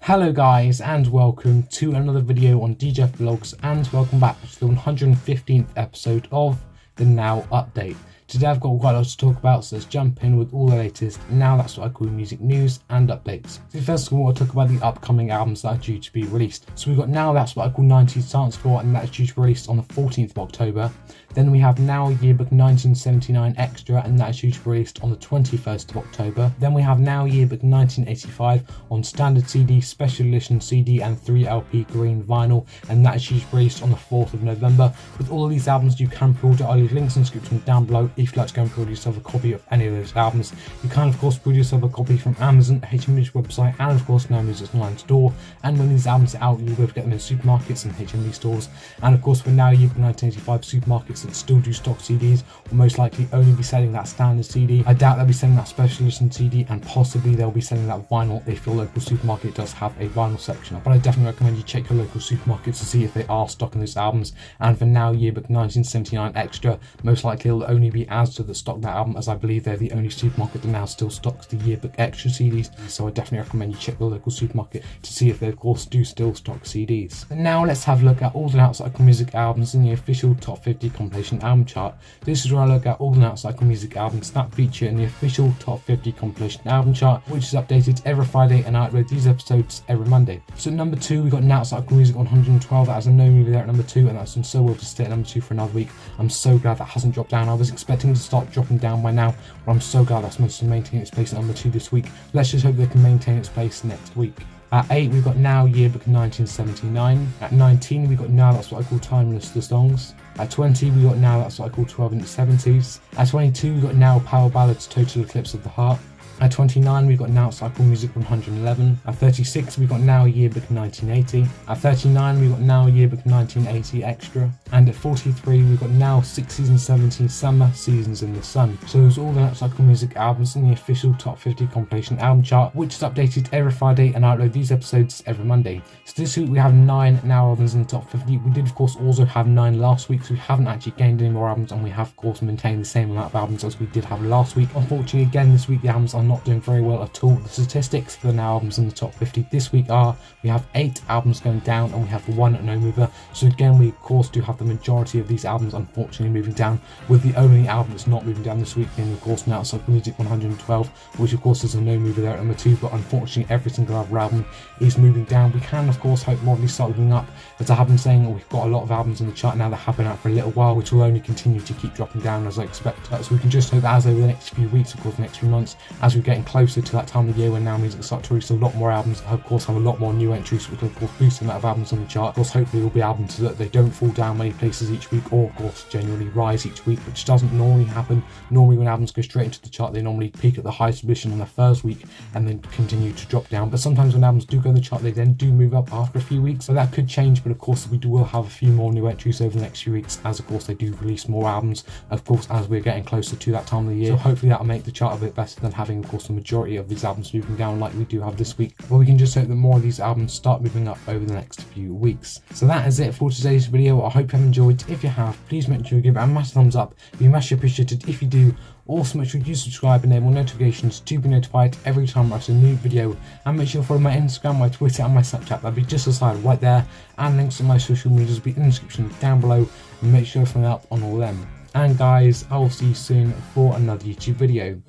Hello guys and welcome to another video on DJ Vlogs, and welcome back to the 115th episode of the Now Update. Today I've got quite a lot to talk about, so let's jump in with all the latest Now That's What I Call Music news and updates. So first of all, I'll talk about the upcoming albums that are due to be released. So we've got Now That's What I Call 90s Dance Floor, and that's due to be released on the 14th of October. Then we have Now Yearbook 1979 Extra, and that is due to be released on the 21st of October. Then we have Now Yearbook 1985 on standard CD, special edition CD and 3LP green vinyl, and that is due to be released on the 4th of November. With all of these albums you can pre-order. I'll leave links in the description down below if you'd like to go and pre-order yourself a copy of any of those albums. You can of course pre-order yourself a copy from Amazon, HMV's website, and of course Now Music's online store. And when these albums are out, you'll be able to get them in supermarkets and HMV stores. And of course for Now Yearbook 1985, supermarkets that still do stock CDs will most likely only be selling that standard CD. I doubt they'll be selling that special edition CD, and possibly they'll be selling that vinyl if your local supermarket does have a vinyl section. But I definitely recommend you check your local supermarkets to see if they are stocking those albums. And for Now Yearbook 1979 Extra, most likely it'll only be Asda that stock that album, as I believe they're the only supermarket that now still stocks the Yearbook Extra CDs. So I definitely recommend you check your local supermarket to see if they of course do still stock CDs. But now let's have a look at all the Now That's What Music albums in the official top 50 compilation album chart. This is where I look at all the Now That's What Music albums that feature in the official top 50 compilation album chart, which is updated every Friday, and I upload these episodes every Monday. So at number 2 we got Now That's What Music 112. That is a no movie there at number 2, and that's done so well to stay at number 2 for another week. I'm so glad that hasn't dropped down. I was expecting to start dropping down by now, but I'm so glad that's managed to maintain its place at number 2 this week. Let's just hope they can maintain its place next week. At 8 we've got Now Yearbook 1979. At 19 we've got Now That's What I Call Timeless the Songs. At 20 we got Now That's What I Call 12-inch 70s. At 22 we got Now Power Ballads Total Eclipse of the Heart. At 29 we got Now That's What I Call Music 111. At 36 we got Now Yearbook 1980. At 39 we got Now Yearbook 1980 Extra. And at 43 we got Now 60s and 70s Summer Seasons in the Sun. So those are all the Now That's What I Call Music albums in the official top 50 compilation album chart, which is updated every Friday, and I upload these episodes every Monday. So this week we have 9 Now albums in the top 50. We did of course also have 9 last week, so we haven't actually gained any more albums, and we have of course maintained the same amount of albums as we did have last week. Unfortunately again this week the albums are not doing very well at all. The statistics for the Now albums in the top 50 this week are: we have 8 albums going down and we have 1 no mover. So again we of course do have the majority of these albums unfortunately moving down, with the only album that's not moving down this week being of course Now That's What Music 112, which of course is a no mover there at number 2. But unfortunately every single other album is moving down. We can of course hope more of these start moving up, as I have been saying, we've got a lot of albums in the chart now that have been out for a little while, which will only continue to keep dropping down as I expect. So we can just hope that as over the next few weeks, of course the next few months, as we're getting closer to that time of the year when Now Music starts to release a lot more albums, of course have a lot more new entries, which will of course boost the amount of albums on the chart. Of course hopefully will be albums so that they don't fall down many places each week, or of course generally rise each week, which doesn't normally happen. Normally when albums go straight into the chart they normally peak at the highest position on the first week and then continue to drop down. But sometimes when albums do go in the chart they then do move up after a few weeks, so that could change. But of course we will have a few more new entries over the next few weeks, as of course they do release more albums of course as we're getting closer to that time of the year. So hopefully that'll make the chart a bit better than having of course the majority of these albums moving down like we do have this week. But we can just hope that more of these albums start moving up over the next few weeks. So that is it for today's video. I hope you have enjoyed. If you have, please make sure you give it a massive thumbs up. It'd be massively appreciated if you do. Also make sure you subscribe and enable notifications to be notified every time I post a new video, and make sure you follow my Instagram, my Twitter and my Snapchat. That'll be just aside right there, and links to my social medias will be in the description down below, and make sure you follow up on all of them. And guys, I will see you soon for another YouTube video.